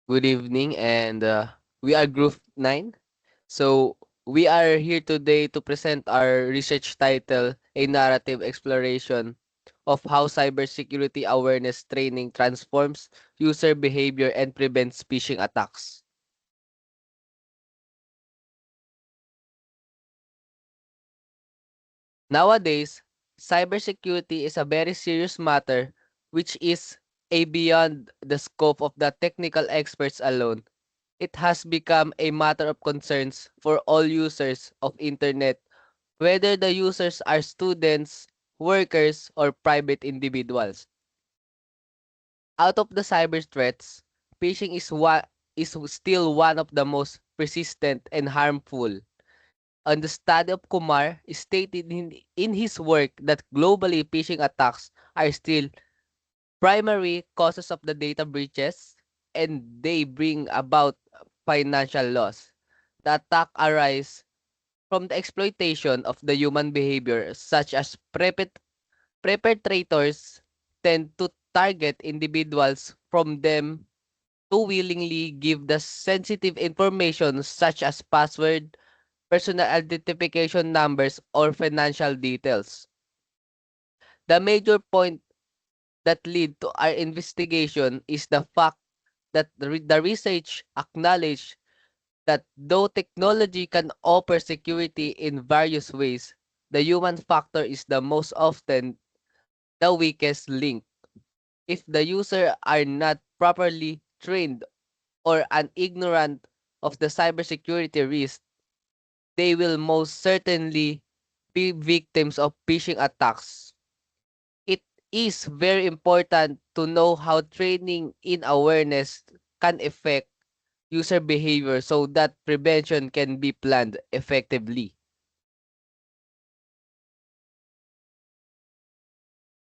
Good evening, and we are Group 9. So, we are here today to present our research title, A Narrative Exploration of How Cybersecurity Awareness Training Transforms User Behavior and Prevents Phishing Attacks. Nowadays, cybersecurity is a very serious matter which is a beyond the scope of the technical experts alone. It has become a matter of concerns for all users of internet, whether the users are students, workers, or private individuals. Out of the cyber threats, phishing is still one of the most persistent and harmful. On the study of Kumar stated in his work that globally phishing attacks are still primary causes of the data breaches and they bring about financial loss. The attack arise from the exploitation of the human behavior such as perpetrators tend to target individuals from them to willingly give the sensitive information such as password, personal identification numbers, or financial details. The major point that lead to our investigation is the fact that the research acknowledged that though technology can offer security in various ways, the human factor is the most often the weakest link. If the user are not properly trained or an ignorant of the cybersecurity risk, they will most certainly be victims of phishing attacks. It is very important to know how training in awareness can affect user behavior so that prevention can be planned effectively.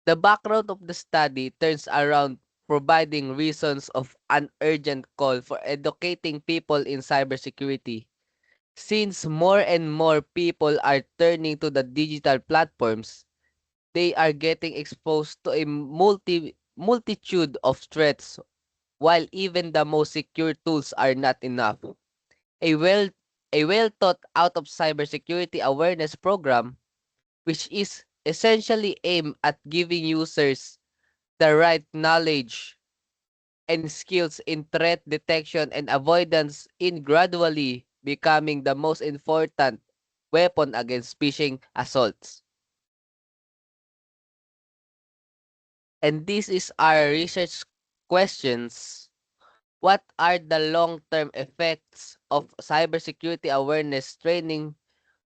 The background of the study turns around providing reasons of an urgent call for educating people in cybersecurity. Since more and more people are turning to the digital platforms, they are getting exposed to a multitude of threats while even the most secure tools are not enough. A well a well thought out of cybersecurity awareness program which is essentially aimed at giving users the right knowledge and skills in threat detection and avoidance in gradually becoming the most important weapon against phishing assaults. And this is our research questions. What are the long-term effects of cybersecurity awareness training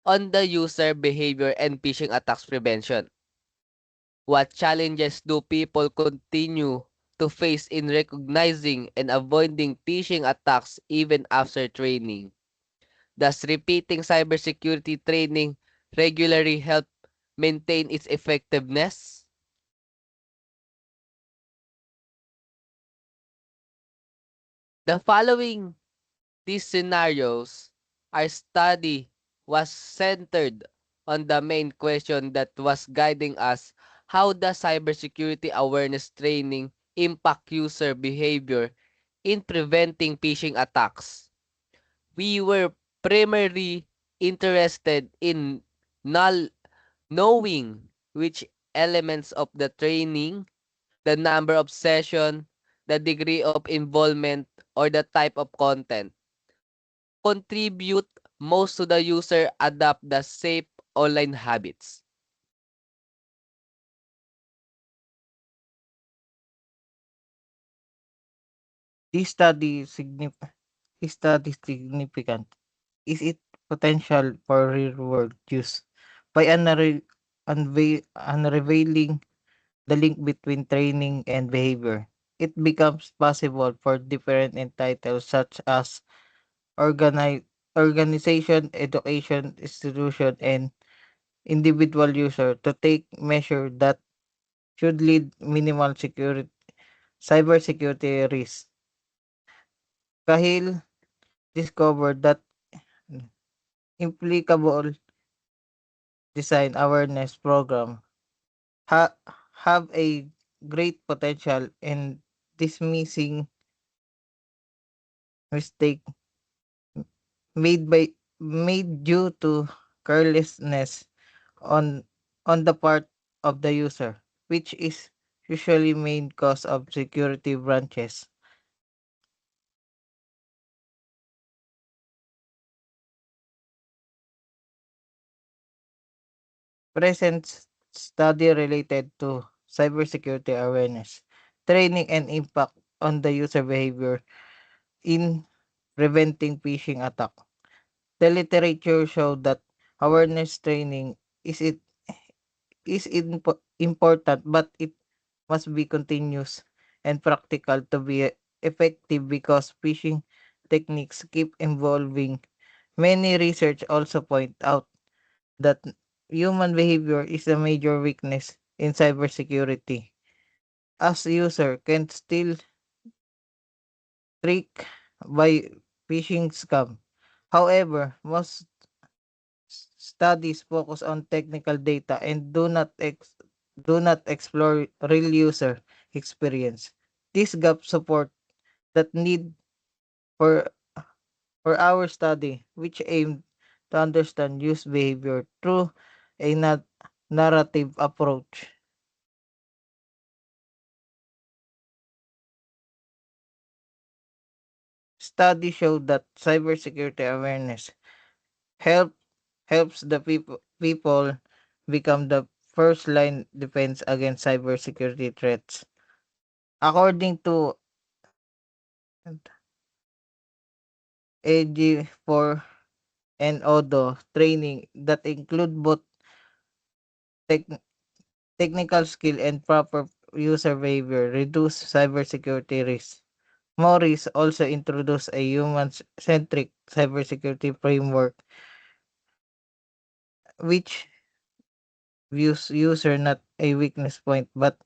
on the user behavior and phishing attacks prevention? What challenges do people continue to face in recognizing and avoiding phishing attacks even after training? Does repeating cybersecurity training regularly help maintain its effectiveness? The following these scenarios, our study was centered on the main question that was guiding us: how does cybersecurity awareness training impact user behavior in preventing phishing attacks? We were primarily interested in null knowing which elements of the training, the number of session, the degree of involvement, or the type of content contribute most to the user adopt the safe online habits. This study significant. Is it potential for real-world use by unrevealing the link between training and behavior? It becomes possible for different entities such as organi- organization, education institution, and individual user to take measure that should lead minimal security cybersecurity risk. Cahill discovered that implicable design awareness program ha- have a great potential in dismissing mistake made by made due to carelessness on the part of the user, which is usually main cause of security branches. Present study related to cybersecurity awareness, training and impact on the user behavior in preventing phishing attack. The literature showed that awareness training is important, but it must be continuous and practical to be effective because phishing techniques keep evolving. Many research also point out that human behavior is a major weakness in cybersecurity, as user can still trick by phishing scam. However, most studies focus on technical data and do not explore real user experience. This gap support that need for our study, which aimed to understand user behavior through a narrative approach. Studies show that cybersecurity awareness help helps the people become the first line defense against cybersecurity threats. According to AG4 and ODO training that include both tech- technical skill and proper user behavior reduce cybersecurity risks. Morris also introduced a human-centric cybersecurity framework which views user not a weakness point but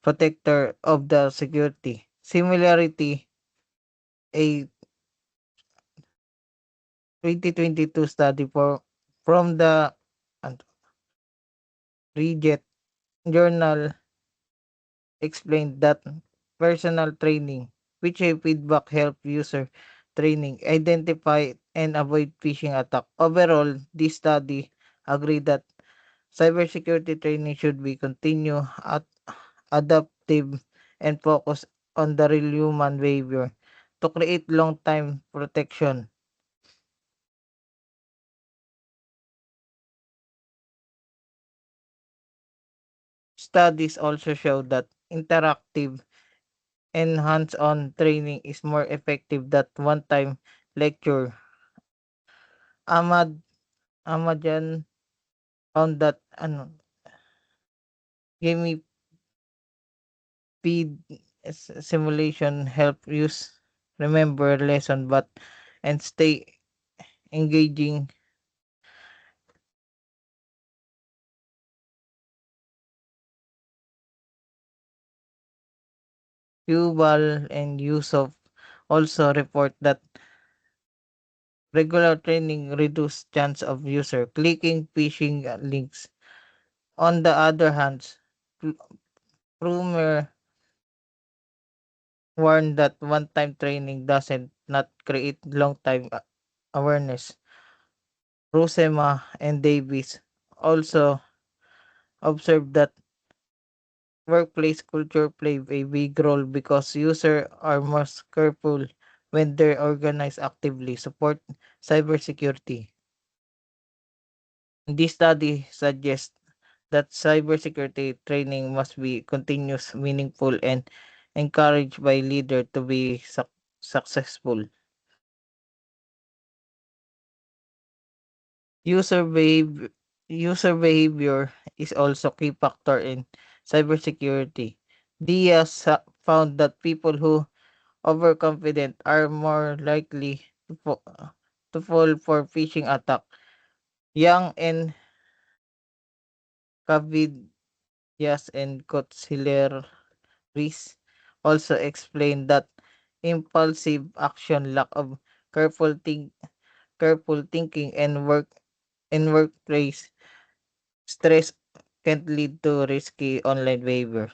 protector of the security. Similarity, a 2022 study from the ano, Rejet Journal explained that personal training, which a feedback help user training identify and avoid phishing attack. Overall, this study agreed that cybersecurity training should be continue at adaptive and focus on the real human behavior to create long-time protection. Studies also show that interactive and hands-on training is more effective than one-time lecture. Ahmad Ahmadyan found that gamified simulation help use remember lesson but and stay engaging. Yuval and Yusuf also report that regular training reduce chance of user clicking phishing links. On the other hand, Plumer warned that one-time training doesn't not create long-time awareness. Rusema and Davis also observed that workplace culture play a big role because users are most careful when they organize actively support cybersecurity. This study suggests that cybersecurity training must be continuous, meaningful, and encouraged by leaders to be successful. User behavior, user behavior is also key factor in cybersecurity. Diaz found that people who overconfident are more likely to fall for phishing attack. Young and Cavidias and Kotzler Reese also explained that impulsive action, lack of careful think, careful thinking, and workplace stress can lead to risky online behavior.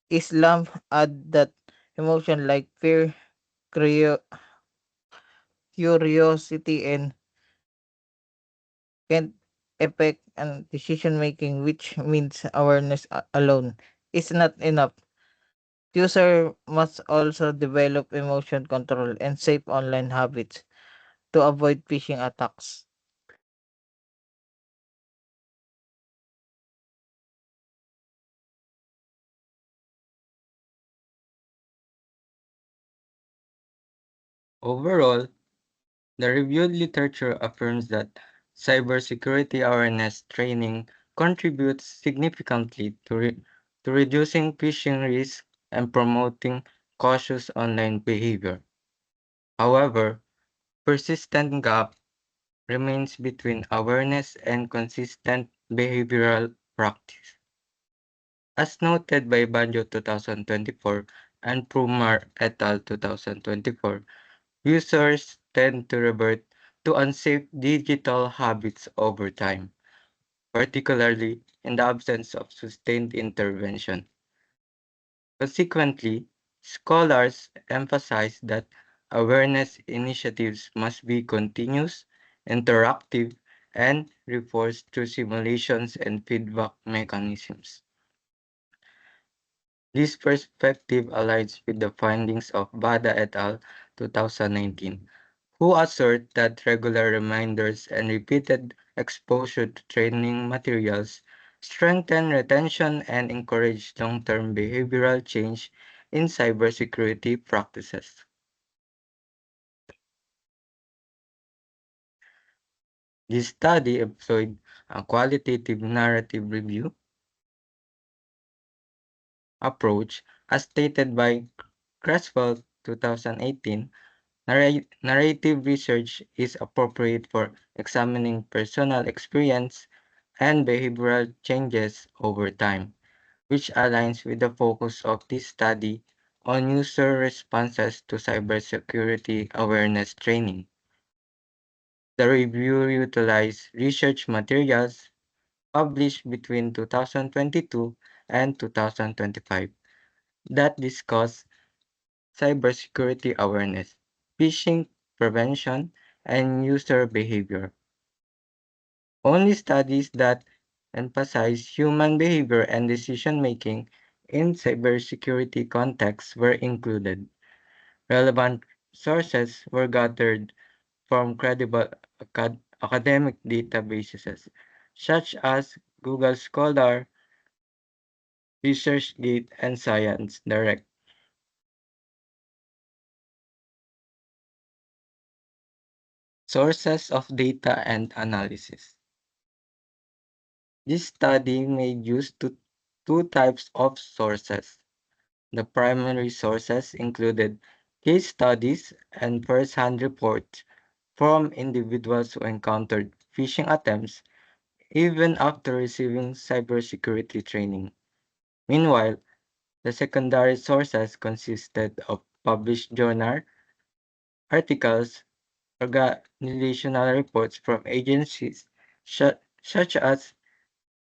Islam add that emotion like fear, curio- curiosity can affect and decision making, which means awareness alone is not enough. User must also develop emotion control and safe online habits to avoid phishing attacks. Overall, the reviewed literature affirms that cybersecurity awareness training contributes significantly to reducing phishing risk and promoting cautious online behavior. However, persistent gap remains between awareness and consistent behavioral practice. As noted by Banjo 2024 and Prumar et al. 2024, users tend to revert to unsafe digital habits over time, particularly in the absence of sustained intervention. Consequently, scholars emphasize that awareness initiatives must be continuous, interactive, and reinforced through simulations and feedback mechanisms. This perspective aligns with the findings of Bada et al. 2019, who assert that regular reminders and repeated exposure to training materials strengthen retention and encourage long-term behavioral change in cybersecurity practices. This study employed a qualitative narrative review approach as stated by Creswell 2018. Narrative research is appropriate for examining personal experience and behavioral changes over time, which aligns with the focus of this study on user responses to cybersecurity awareness training. The review utilized research materials published between 2022 and 2025 that discuss cybersecurity awareness, phishing prevention, and user behavior. Only studies that emphasize human behavior and decision making in cybersecurity contexts were included. Relevant sources were gathered from credible academic databases such as Google Scholar, ResearchGate, and Science Direct. Sources of data and analysis. This study made use to two types of sources. The primary sources included case studies and first-hand reports from individuals who encountered phishing attempts even after receiving cybersecurity training. Meanwhile, the secondary sources consisted of published journal articles, organizational reports from agencies such as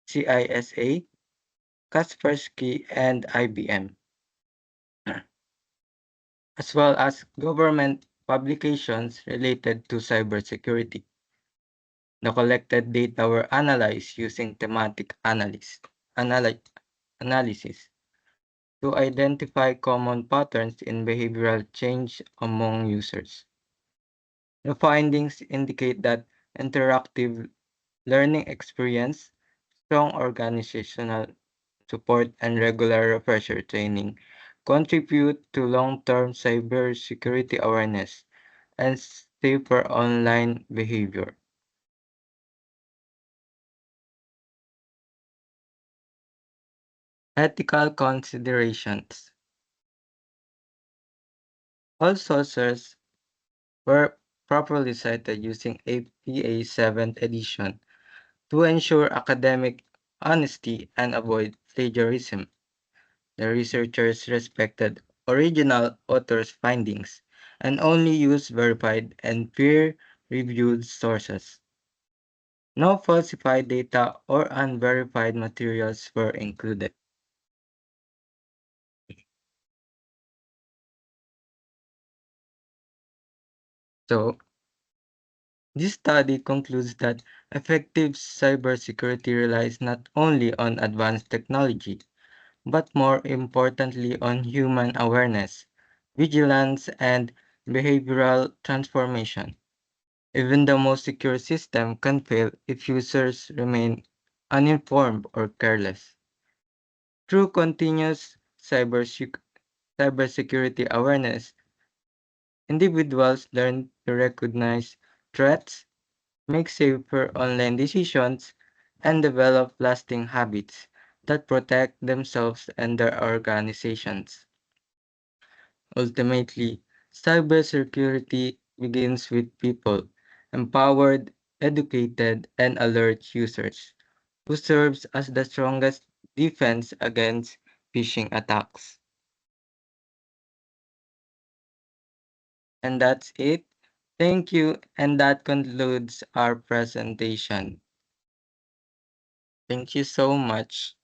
CISA, Kaspersky, and IBM, as well as government publications related to cybersecurity. The collected data were analyzed using thematic analy- analysis to identify common patterns in behavioral change among users. The findings indicate that interactive learning experience, strong organizational support, and regular refresher training contribute to long-term cybersecurity awareness and safer online behavior. Ethical considerations. All sources were properly cited using APA 7th edition to ensure academic honesty and avoid plagiarism. The researchers respected original authors' findings and only used verified and peer-reviewed sources. No falsified data or unverified materials were included. So, This study concludes that effective cybersecurity relies not only on advanced technology, but more importantly on human awareness, vigilance, and behavioral transformation. Even the most secure system can fail if users remain uninformed or careless. Through continuous cybersecurity awareness, individuals learn to recognize threats, make safer online decisions, and develop lasting habits that protect themselves and their organizations. Ultimately, cybersecurity begins with people, empowered, educated, and alert users, who serves as the strongest defense against phishing attacks. And that's it. Thank you, and that concludes our presentation. Thank you so much.